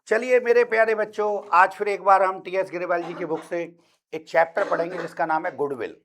चलिए मेरे प्यारे बच्चों, आज फिर एक बार हम टी.एस. गिरिवाल जी की बुक से एक चैप्टर पढ़ेंगे जिसका नाम है गुडविल।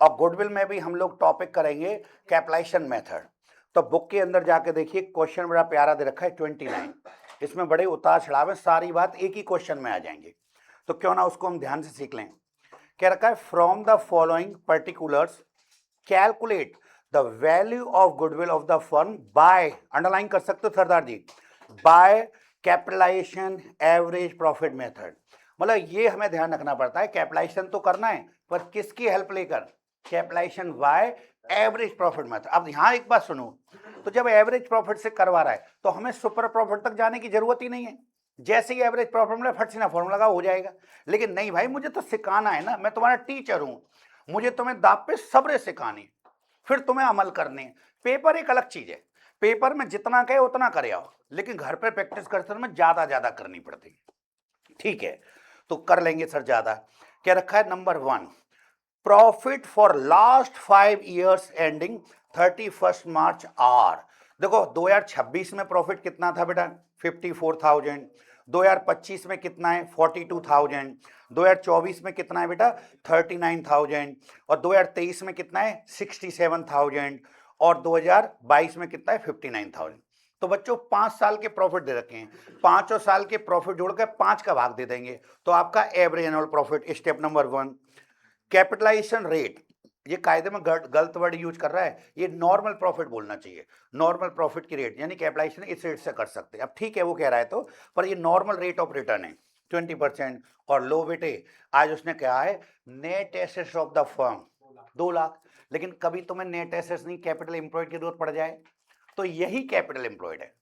और गुडविल में भी हम लोग टॉपिक करेंगे कैपिटलाइजेशन मेथड। तो बुक के अंदर जाके देखिए, क्वेश्चन बड़ा प्यारा दे रखा है 29। इसमें बड़े उतार चढ़ाव है, सारी बात एक ही क्वेश्चन में आ जाएंगे, तो क्यों ना उसको हम ध्यान से सीख लें। कह रखा है from the following particulars calculate the value of goodwill of the firm by, underline कर सकते हो Sardar ji, by capitalisation average profit method. मतलब ये हमें ध्यान रखना पड़ता है, कैपिटलाइजेशन तो करना है पर किसकी हेल्प लेकर, capitalization by average profit method. अब यहां एक बात सुनो, तो जब एवरेज प्रॉफिट से करवा रहा है तो हमें सुपर प्रॉफिट तक जाने की जरूरत ही नहीं है। जैसे ही एवरेज प्रॉफिट में फट से ना फॉर्मूला लगा हो जाएगा। लेकिन नहीं भाई, मुझे तो सिखाना है ना, मैं तुम्हारा टीचर हूं, मुझे तुम्हें दाब पे सब्र सिखानी, फिर तुम्हें अमल करने। पेपर एक अलग चीज है, पेपर में जितना कहे उतना करे आओ, लेकिन घर पे प्रैक्टिस करते में ज्यादा ज्यादा करनी पड़ती है। ठीक है, तो कर लेंगे सर ज्यादा। क्या रखा है number 1, profit for last 5 years ending 31 March are. देखो 2026 में प्रॉफिट कितना था बेटा, 54,000। 2025 में कितना है, 42,000। 2024 में कितना है बेटा, 39,000। और 2023 में कितना है, 67,000। और 2022 में कितना है, 59,000। तो बच्चों 5 साल के प्रॉफिट दे रखे हैं, 5 साल के प्रॉफिट जोड़कर 5 का भाग दे देंगे तो आपका average annual profit. Step number 1, capitalization rate, ये कायदे में गलत वर्ड यूज कर रहा है, ये नॉर्मल प्रॉफिट बोलना चाहिए। नॉर्मल प्रॉफिट की रेट, यानी कैपिटलाइजेशन इस रेट से कर सकते हैं। अब ठीक है वो कह रहा है तो, पर ये नॉर्मल रेट ऑफ रिटर्न है 20%। और लो बेटे, आज उसने कहा है net assets of the firm 2 lakh. लेकिन कभी तुम्हें नेट एसेट्स नहीं, कैपिटल एम्प्लॉयड की जरूरत पड़ जाए तो यही कैपिटल एम्प्लॉयड है।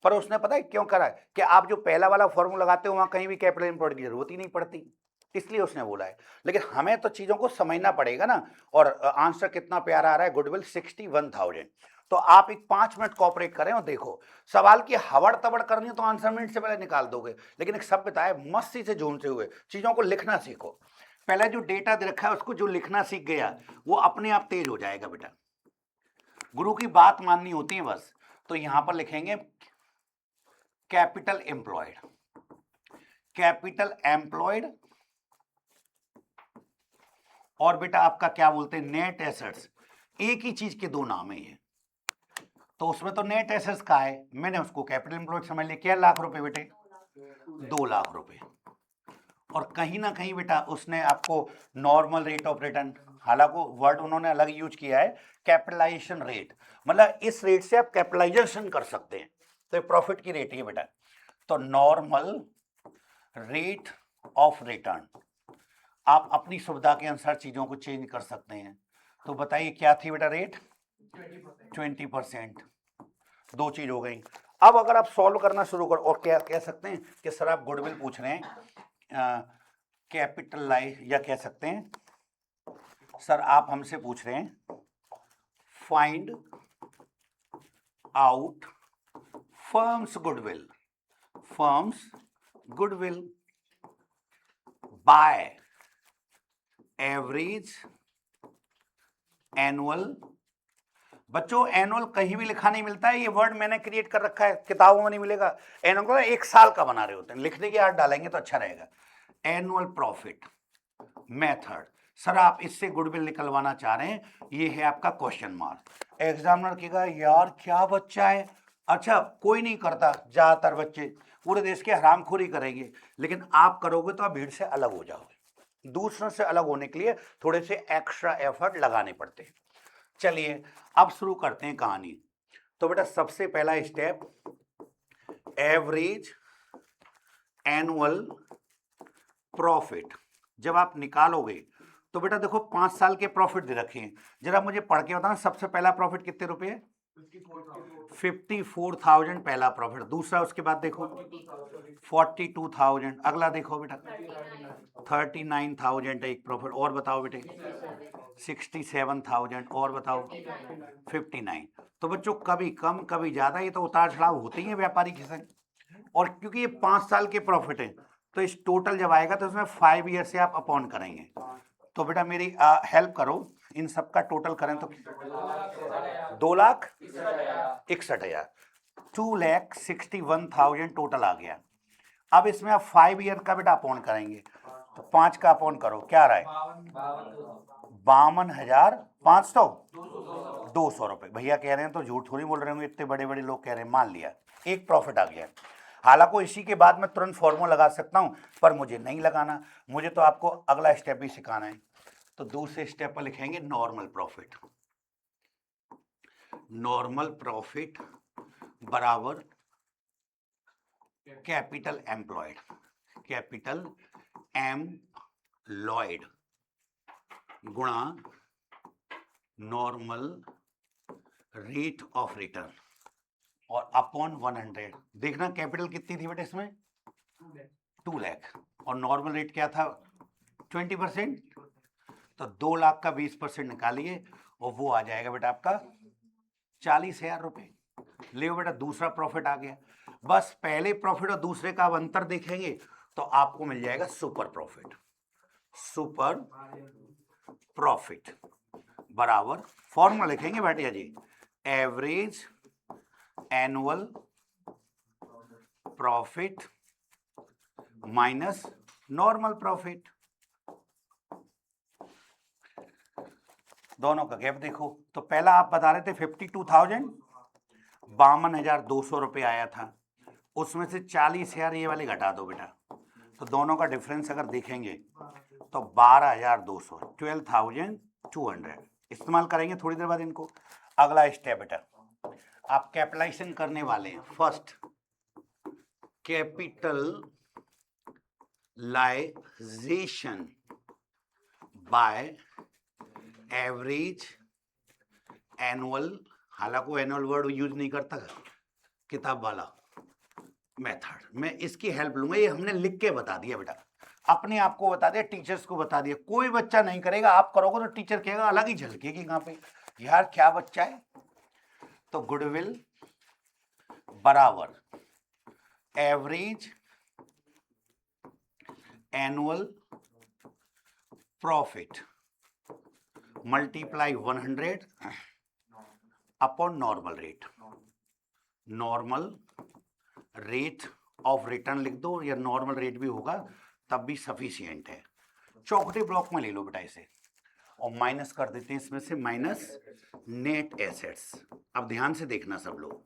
पर उसने पता है क्यों करा है, कि आप जो पहला वाला फॉर्मूला लगाते हो वहां कहीं भी कैपिटल एम्प्लॉयड की जरूरत ही नहीं पड़ती, इसलिए उसने बोला है। लेकिन हमें तो चीजों को समझना पड़ेगा ना। और आंसर कितना प्यारा आ रहा है, गुडविल 61,000। तो आप एक 5 मिनट कॉपरेट करें और देखो, सवाल की हवड़ तबड़ करनी हो तो आंसर मिनट से पहले निकाल दोगे, लेकिन एक सभ्यता है, मस्ती से झूमते हुए चीजों को लिखना सीखो। पहले जो डेटा दे रखा है उसको जो लिखना सीख गया वो अपने आप तेज हो जाएगा बेटा। गुरु की बात माननी होती है बस। तो यहां पर लिखेंगे कैपिटल एम्प्लॉयड, कैपिटल एम्प्लॉयड, और बेटा आपका क्या बोलते हैं, नेट एसेट्स। एक ही चीज के 2 नाम है ये, तो उसमें तो नेट एसेट्स का है, मैंने उसको कैपिटल एम्प्लॉयड समझ लिया। क्या लाख रुपए बेटे, 2 लाख रुपए। और कहीं ना कहीं बेटा उसने आपको नॉर्मल रेट ऑफ रिटर्न, हालांकि वर्ड उन्होंने अलग यूज किया है, कैपिटलाइजेशन रेट, मतलब इस रेट से आप कैपिटलाइजेशन कर सकते हैं, तो प्रॉफिट की रेट है बेटा। तो नॉर्मल रेट ऑफ रिटर्न, आप अपनी सुविधा के अनुसार चीजों को चेंज कर सकते हैं। तो बताइए क्या थी बेटा रेट, 20%। 2 चीज हो गई। अब अगर आप सॉल्व करना शुरू करो, और क्या कह सकते हैं कि सर आप गुडविल पूछ रहे हैं, कैपिटलाइज, या कह सकते हैं सर आप हमसे पूछ रहे हैं find out firms goodwill, firms goodwill bye average annual. बच्चों एनुअल कहीं भी लिखा नहीं मिलता है, ये वर्ड मैंने क्रिएट कर रखा है, किताबों में नहीं मिलेगा। एनुअल को 1 साल का बना रहे होते हैं, लिखने की आदत डालेंगे तो अच्छा रहेगा। एनुअल प्रॉफिट मेथड, सर आप इससे गुडविल निकलवाना चाह रहे हैं, ये है आपका क्वेश्चन मार्क। एग्जामिनर कहेगा यार क्या बच्चा है, अच्छा कोई नहीं करता, ज्यादातर बच्चे पूरे देश के हरामखोरी करेंगे, लेकिन आप करोगे तो आप भीड़ से अलग हो जाओगे। दूसरों से अलग होने के लिए थोड़े से एक्स्ट्रा एफर्ट लगाने पड़ते हैं। चलिए अब शुरू करते हैं कहानी। तो बेटा सबसे पहला स्टेप, एवरेज एनुअल प्रॉफिट जब आप निकालोगे तो बेटा देखो 5 साल के प्रॉफिट दे रखे हैं, जरा मुझे पढ़ के बताना सबसे पहला प्रॉफिट कितने रुपए है, 54,000 पहला प्रॉफिट। दूसरा उसके बाद देखो 42,000, अगला देखो बेटा 39,000 एक प्रॉफिट, और बताओ बेटे 67,000, और बताओ 59। तो बच्चों कभी कम कभी ज्यादा, ये तो उतार चढ़ाव होते ही है व्यापारी के संग। और क्योंकि ये 5 साल के प्रॉफिट है तो इस टोटल जब आएगा तो इसमें 5 ईयर से आप अपॉन करेंगे। तो बेटा मेरी हेल्प करो, इन सबका टोटल करें तो 2,61,000, 2,61,000 टोटल आ गया। अब इसमें आप 5 ईयर का बेटा अपॉन करेंगे, तो 5 का अपॉन करो, क्या आ रहा है 52,500 200 रुपए। भैया कह रहे हैं तो झूठ थोड़ी बोल रहे होंगे, इतने बड़े बड़े लोग कह रहे हैं, मान लिया एक प्रॉफिट आ गया। हालांकि इसी के बाद मैं तुरंत फॉर्मूला लगा सकता हूं, पर मुझे नहीं लगाना, मुझे तो आपको अगला स्टेप भी सिखाना है। तो दूसरे स्टेप पर लिखेंगे नॉर्मल प्रॉफिट। नॉर्मल प्रॉफिट बराबर कैपिटल एम्प्लॉयड, कैपिटल एम्प्लॉयड गुणा नॉर्मल रेट ऑफ रिटर्न और अपॉन 100। देखना कैपिटल कितनी थी बेटा इसमें 2 लाख और नॉर्मल रेट क्या था 20%, तो 2 लाख का 20% निकालिए और वो आ जाएगा बेटा आपका 40,000 रुपए। ले बेटा दूसरा प्रॉफिट आ गया। बस पहले प्रॉफिट और दूसरे का अब अंतर देखेंगे तो आपको मिल जाएगा सुपर प्रॉफिट। सुपर प्रॉफिट बराबर फॉर्मूला लिखेंगे Bhatia ji, average annual profit minus normal profit. दोनों का गैप देखो, तो पहला आप बता रहे थे 52,000, 52,200 रुपये आया था, उसमें से 40,000 ये वाले घटा दो बेटा, तो दोनों का डिफरेंस अगर देखेंगे तो 12,200, 12,200 इस्तेमाल करेंगे थोड़ी देर बाद इनको। अगला स्टेप बेटा आप कैपिटलाइजेशन करने वाले हैं। First capitalization by average annual, हालांकि वो एनुअल वर्ड यूज नहीं करता किताब वाला मेथड, मैं इसकी हेल्प लूंगा। ये हमने लिख के बता दिया बेटा, अपने आप को बता दिया, टीचर्स को बता दिया, कोई बच्चा नहीं करेगा, आप करोगे तो टीचर कहेगा अलग ही झलकेगी कहां पे यार क्या बच्चा है। तो गुडविल बराबर average annual profit multiply 100 upon normal rate. Normal rate of return लिख दो या नॉर्मल रेट भी होगा तब भी सफिशिएंट है। चौकटे ब्लॉक में ले लो बेटा इसे और माइनस कर देते हैं इसमें से, माइनस नेट एसेट्स। अब ध्यान से देखना सब लोग,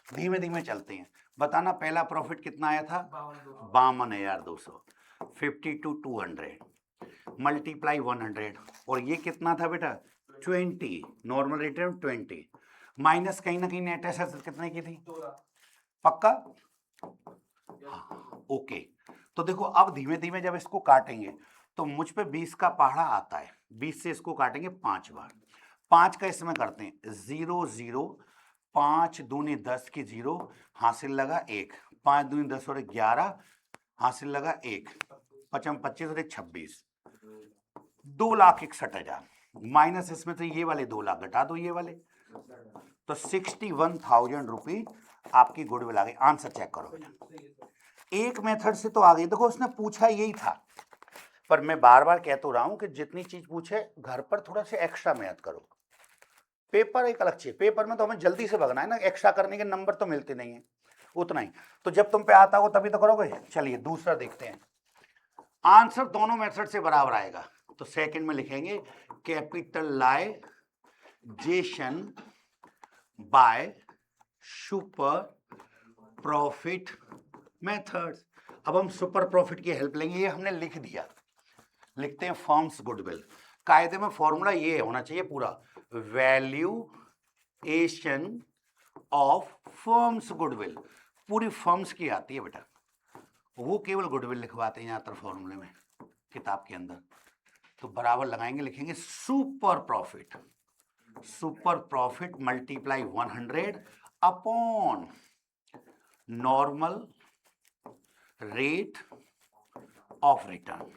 धीमे धीमे चलते हैं। बताना पहला प्रॉफिट कितना आया था 52,200, 52,200 मल्टीप्लाई 100 और ये कितना था बेटा 20, नॉर्मल रेट 20 माइनस कहीं ना कहीं नेट एसेट्स कितने की थी पक्का हाँ, ओके। तो देखो अब धीमे धीमे जब इसको काटेंगे तो मुझ पे 20 का पहाड़ा आता है, 20 से इसको काटेंगे 5 बार, 5 का इसमें करते हैं 0 0, 5 दूनी 10 की 0 हासिल लगा 1, 5 दूनी 10 और 11 हासिल लगा 1, 5 25 और 26, 2,61,000 माइनस इसमें से ये वाले 2 लाख घटा दो ये वाले, तो 61,000 रुपीज आपकी गुडविल आ गई। आंसर चेक करो बेटा, एक मेथड से तो आ गई। देखो उसने पूछा यही था, पर मैं बार बार कह तो रहा हूं कि जितनी चीज पूछे घर पर थोड़ा सा एक्स्ट्रा मेहनत करो। पेपर एक अलग चीज, पेपर में तो हमें जल्दी से भगना है ना, एक्स्ट्रा करने के नंबर तो मिलते नहीं है उतना ही, तो जब तुम पे आता हो तभी तो करोगे। चलिए दूसरा देखते हैं, आंसर दोनों मेथड से बराबर आएगा, तो सेकंड में लिखेंगे capitalization by super profit methods. अब हम सुपर प्रॉफिट की हेल्प लेंगे, ये हमने लिख दिया, लिखते हैं फर्म्स गुडविल। कायदे में फॉर्मूला ये होना चाहिए पूरा, वैल्यूएशन ऑफ फर्म्स गुडविल, पूरी फर्म्स की आती है बेटा, वो केवल गुडविल लिखवाते हैं ज्यादातर फॉर्मूले में किताब के अंदर। तो बराबर लगाएंगे, लिखेंगे super profit, super profit multiply 100 upon normal rate of return.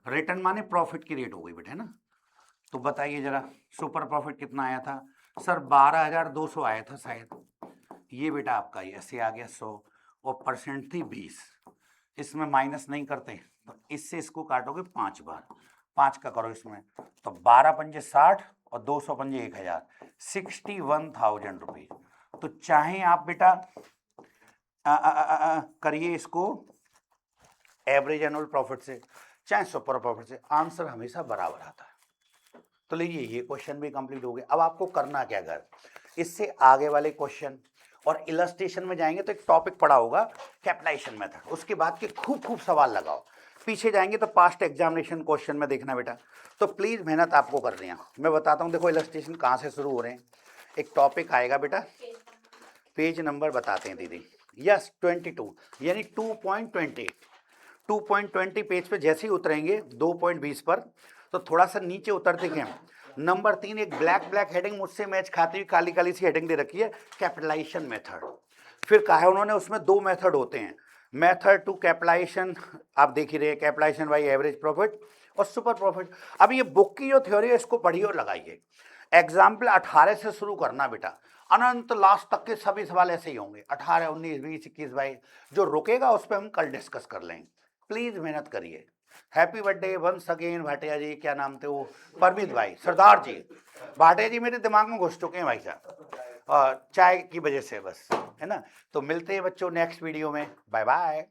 Return माने प्रॉफिट की रेट हो गई बेटा, है ना। तो बताइए जरा सुपर प्रॉफिट कितना आया था सर 12,200 आया था शायद, ये बेटा आपका ऐसे आ गया 100 और परसेंट थी 20, इसमें माइनस नहीं करते तो इससे इसको काटोगे 5 बार, 5 का करो इसमें, तो 12 पंजे 60 और 200 पंजे 1,000, 61,000 रुपीज। तो चाहे आप बेटा करिए इसको एवरेज एनुअल प्रॉफिट से चाहे सुपर प्रॉफिट से, आंसर हमेशा बराबर आता है। तो लीजिए ये क्वेश्चन भी कंप्लीट हो गया। अब आपको करना क्या घर, इससे आगे वाले क्वेश्चन और इलस्ट्रेशन में जाएंगे तो एक टॉपिक पड़ा होगा कैपिटलाइजेशन मेथड, उसके बाद के खूब खूब सवाल लगाओ। पीछे जाएंगे तो पास्ट एग्जामिनेशन क्वेश्चन में देखना बेटा। तो प्लीज मेहनत आपको करनी है। मैं बताता हूँ, देखो इलस्ट्रेशन कहाँ से शुरू हो रहे हैं। एक टॉपिक आएगा बेटा, पेज नंबर बताते हैं दीदी, यस 22 यानी 2.20 2.20 पेज पे जैसे ही उतरेंगे 2.20 पर, तो थोड़ा सा नीचे उतरते हैं। नंबर 3 एक ब्लैक हेडिंग मुझसे मैच खाती हुई काली काली सी हेडिंग दे रखी है, कैपिटलाइजेशन मेथड। फिर कहा है उन्होंने उसमें दो मेथड होते हैं, मेथड टू कैपिटलाइजेशन, आप देख ही रहे कैपिटलाइजेशन बाई एवरेज प्रॉफिट और सुपर प्रॉफिट। अब ये बुक की जो थ्योरी है इसको पढ़िए और लगाइए। एग्जाम्पल 18 से शुरू करना बेटा, अनंत लास्ट तक के सभी सवाल ऐसे ही होंगे, 18, 19, 20, 21, 22। जो रुकेगा उस पर हम कल डिस्कस कर लेंगे। प्लीज मेहनत करिए। Happy birthday once again Bhatia ji, क्या नाम थे वो, परमित भाई, सरदार जी। भाटिया जी मेरे दिमाग में घुस चुके हैं भाई साहब, और चाय की वजह से बस, है ना। तो मिलते हैं बच्चों नेक्स्ट वीडियो में, बाय बाय।